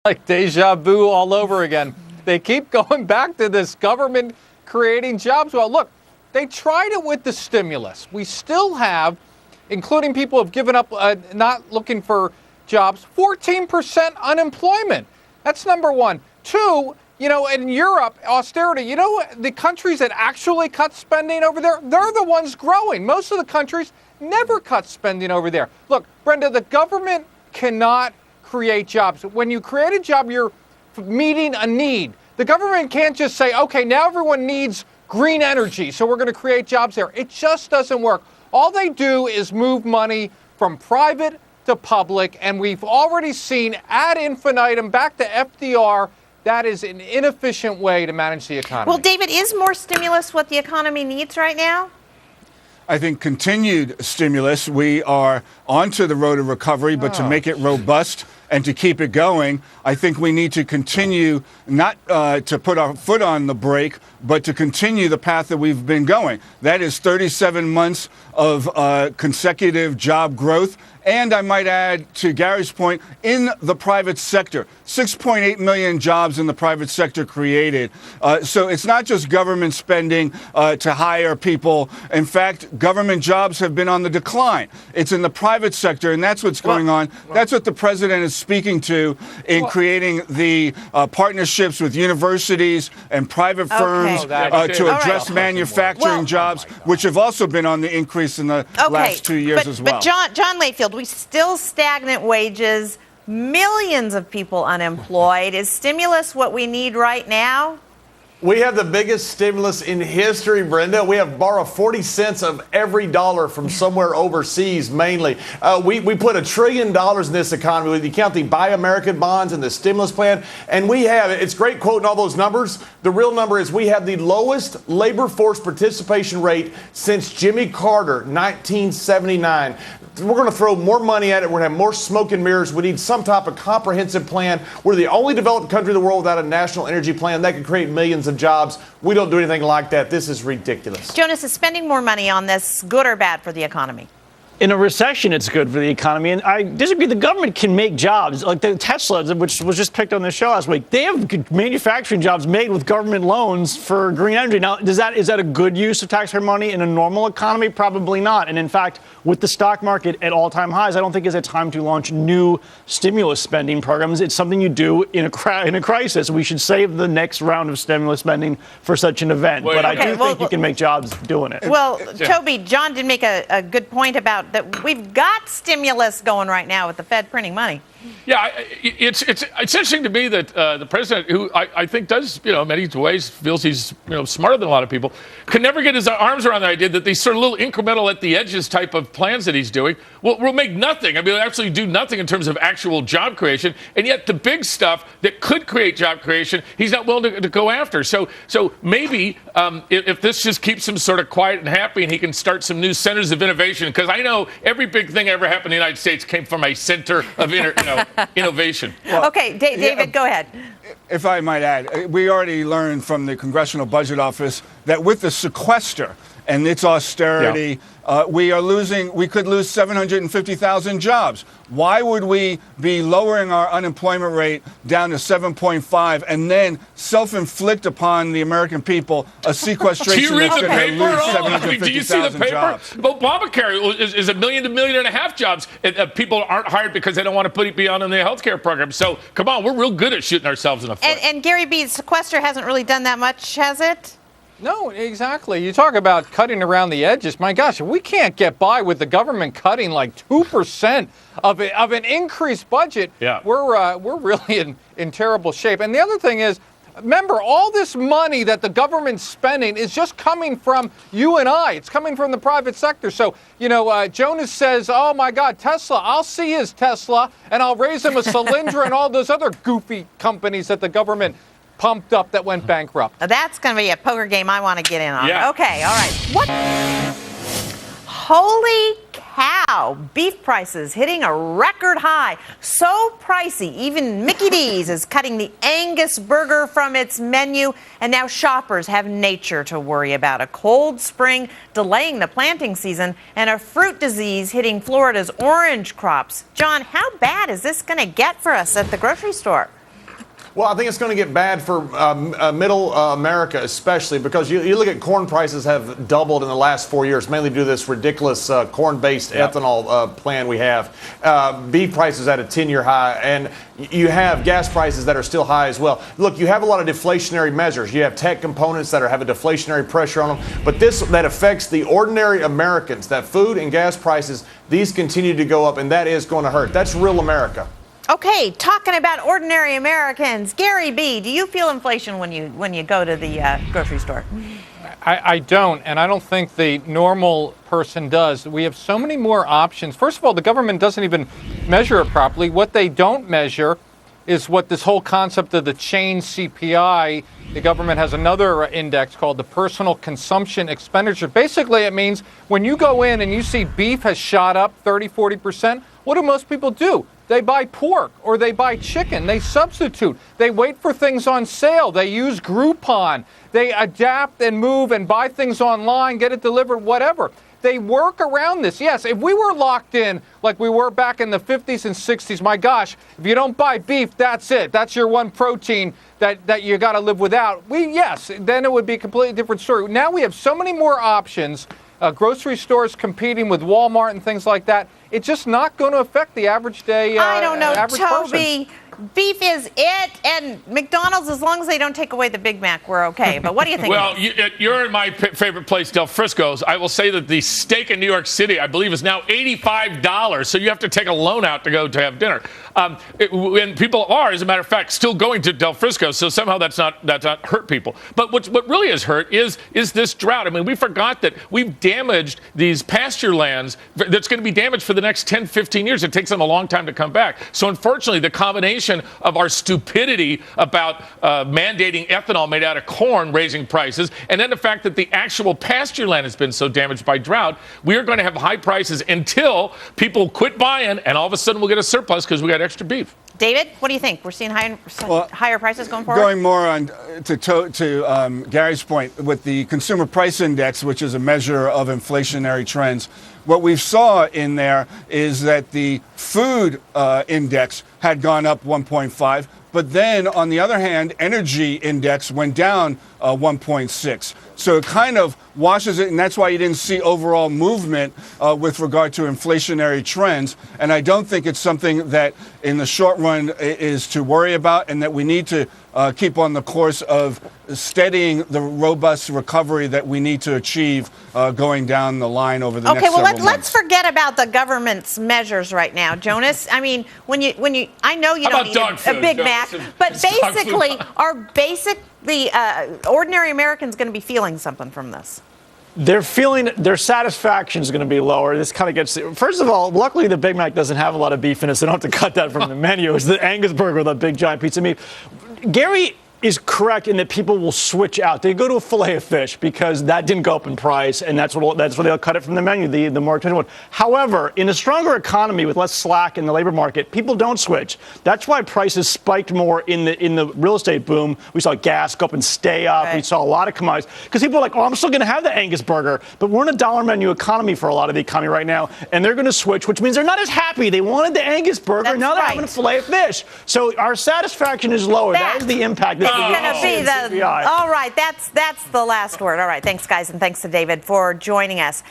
like deja vu all over again. They keep going back to this government creating jobs. Well, look, they tried it with the stimulus. We still have, including people who have given up not looking for jobs, 14% unemployment. That's number one. Two, in Europe, austerity, the countries that actually cut spending over there, they're the ones growing. Most of the countries never cut spending over there. Look, Brenda, the government cannot create jobs. When you create a job, you're meeting a need. The government can't just say, okay, now everyone needs green energy, so we're going to create jobs there. It just doesn't work. All they do is move money from private to public, and we've already seen ad infinitum back to FDR. That is an inefficient way to manage the economy. Well, David, is more stimulus what the economy needs right now? I think continued stimulus. We are onto the road of recovery, but to make it robust and to keep it going, I think we need to continue not to put our foot on the brake, but to continue the path that we've been going. That is 37 months of consecutive job growth. And I might add, to Gary's point, in the private sector, 6.8 million jobs in the private sector created. So it's not just government spending to hire people. In fact, government jobs have been on the decline. It's in the private sector, and that's what's going on. That's what the president is speaking to in creating the partnerships with universities and private firms to address manufacturing jobs, which have also been on the increase in the last 2 years as well. But John Layfield, we still stagnant wages, millions of people unemployed. Is stimulus what we need right now? We have the biggest stimulus in history, Brenda. We have borrowed 40 cents of every dollar from somewhere overseas, mainly. We put $1 trillion in this economy. When you count the Buy American bonds and the stimulus plan, and we have, it's great quoting all those numbers. The real number is we have the lowest labor force participation rate since Jimmy Carter, 1979. We're going to throw more money at it. We're going to have more smoke and mirrors. We need some type of comprehensive plan. We're the only developed country in the world without a national energy plan that could create millions of jobs. We don't do anything like that. This is ridiculous. Jonas, is spending more money on this good or bad for the economy? In a recession, it's good for the economy. And I disagree. The government can make jobs. Like the Tesla, which was just picked on the show last week, they have manufacturing jobs made with government loans for green energy. Now, is that a good use of taxpayer money in a normal economy? Probably not. And in fact, with the stock market at all-time highs, I don't think it's a time to launch new stimulus spending programs. It's something you do in a crisis. We should save the next round of stimulus spending for such an event. But I do think you can make jobs doing it. Well, Toby, John did make a good point about that we've got stimulus going right now with the Fed printing money. Yeah, it's interesting to me that the president, who I think does, in many ways feels he's, smarter than a lot of people, could never get his arms around the idea that these sort of little incremental at the edges type of plans that he's doing will make nothing. I mean, it'll actually do nothing in terms of actual job creation. And yet the big stuff that could create job creation, he's not willing to go after. So maybe if this just keeps him sort of quiet and happy and he can start some new centers of innovation, because I know every big thing ever happened in the United States came from a center of innovation. Well, okay, David, go ahead. If I might add, we already learned from the Congressional Budget Office that with the sequester and its austerity, we could lose 750,000 jobs. Why would we be lowering our unemployment rate down to 7.5 and then self-inflict upon the American people a sequestration that's going to lose 750,000 jobs? Obamacare is 1 million to 1.5 million jobs. People aren't hired because they don't want to be on the health care program. So, come on, we're real good at shooting ourselves in the foot. And Gary B., sequester hasn't really done that much, has it? No, exactly. You talk about cutting around the edges. My gosh, we can't get by with the government cutting like 2% of an increased budget. Yeah. We're really in terrible shape. And the other thing is, remember, all this money that the government's spending is just coming from you and I. It's coming from the private sector. So, Jonas says, oh, my God, Tesla, I'll see his Tesla, and I'll raise him a Solyndra and all those other goofy companies that the government pumped up that went bankrupt. That's going to be a poker game I want to get in on. Yeah. Okay, all right. What? Holy cow. Beef prices hitting a record high. So pricey, even Mickey D's is cutting the Angus burger from its menu. And now shoppers have nature to worry about. A cold spring delaying the planting season and a fruit disease hitting Florida's orange crops. John, how bad is this going to get for us at the grocery store? Well, I think it's going to get bad for middle America, especially because you look at corn prices have doubled in the last 4 years, mainly due to this ridiculous corn-based ethanol plan we have. Beef prices at a 10-year high, and you have gas prices that are still high as well. Look, you have a lot of deflationary measures. You have tech components that have a deflationary pressure on them, but that affects the ordinary Americans, that food and gas prices, these continue to go up, and that is going to hurt. That's real America. Okay, talking about ordinary Americans, Gary B., do you feel inflation when you go to the grocery store? I don't, and I don't think the normal person does. We have so many more options. First of all, the government doesn't even measure it properly. What they don't measure is what this whole concept of the chain CPI, the government has another index called the personal consumption expenditure. Basically, it means when you go in and you see beef has shot up 30, 40%, what do most people do? They buy pork or they buy chicken. They substitute. They wait for things on sale. They use Groupon. They adapt and move and buy things online, get it delivered, whatever. They work around this. Yes, if we were locked in like we were back in the 50s and 60s, my gosh, if you don't buy beef, that's it. That's your one protein that you got to live without. Yes, then it would be a completely different story. Now we have so many more options. Grocery stores competing with Walmart and things like that. It's just not going to affect the average day. I don't know, average Toby. person. Beef is it, and McDonald's, as long as they don't take away the Big Mac, we're okay. But what do you think? Well, you're in my favorite place, Del Frisco's. I will say that the steak in New York City, I believe, is now $85. So you have to take a loan out to go to have dinner. And people are, as a matter of fact, still going to Del Frisco's. So somehow that's not hurt people. But what really has hurt is this drought. I mean, we forgot that we've damaged these pasture lands that's going to be damaged for the next 10, 15 years. It takes them a long time to come back. So unfortunately, the combination of our stupidity about mandating ethanol made out of corn raising prices, and then the fact that the actual pasture land has been so damaged by drought, we are going to have high prices until people quit buying, and all of a sudden we'll get a surplus because we got extra beef. David, what do you think? We're seeing higher prices going forward? Going more on to Gary's point, with the Consumer Price Index, which is a measure of inflationary trends, what we saw in there is that the food index had gone up 1.5, but then on the other hand, energy index went down 1.6. So it kind of washes it, and that's why you didn't see overall movement with regard to inflationary trends. And I don't think it's something that in the short run is to worry about, and that we need to keep on the course of steadying the robust recovery that we need to achieve going down the line over the next several months. Okay, well, let's forget about the government's measures right now, Jonas. I mean, when you I know you don't eat a Big Mac, but basically, the ordinary American's going to be feeling something from this. They're feeling their satisfaction is going to be lower. This kind of gets. First of all, luckily the Big Mac doesn't have a lot of beef in it, so they don't have to cut that from the menu. It's the Angus burger with a big giant piece of meat. Gary is correct in that people will switch out. They go to a fillet of fish because that didn't go up in price, and that's where they'll cut it from the menu, the more expensive one. However, in a stronger economy with less slack in the labor market, people don't switch. That's why prices spiked more in the real estate boom. We saw gas go up and stay up. Right. We saw a lot of commodities because people are like, I'm still going to have the Angus burger, but we're in a dollar menu economy for a lot of the economy right now, and they're going to switch, which means they're not as happy. They wanted the Angus burger, that's now they're having a fillet of fish. So our satisfaction is lower. That is the impact. All right, that's the last word. All right, thanks, guys, and thanks to David for joining us.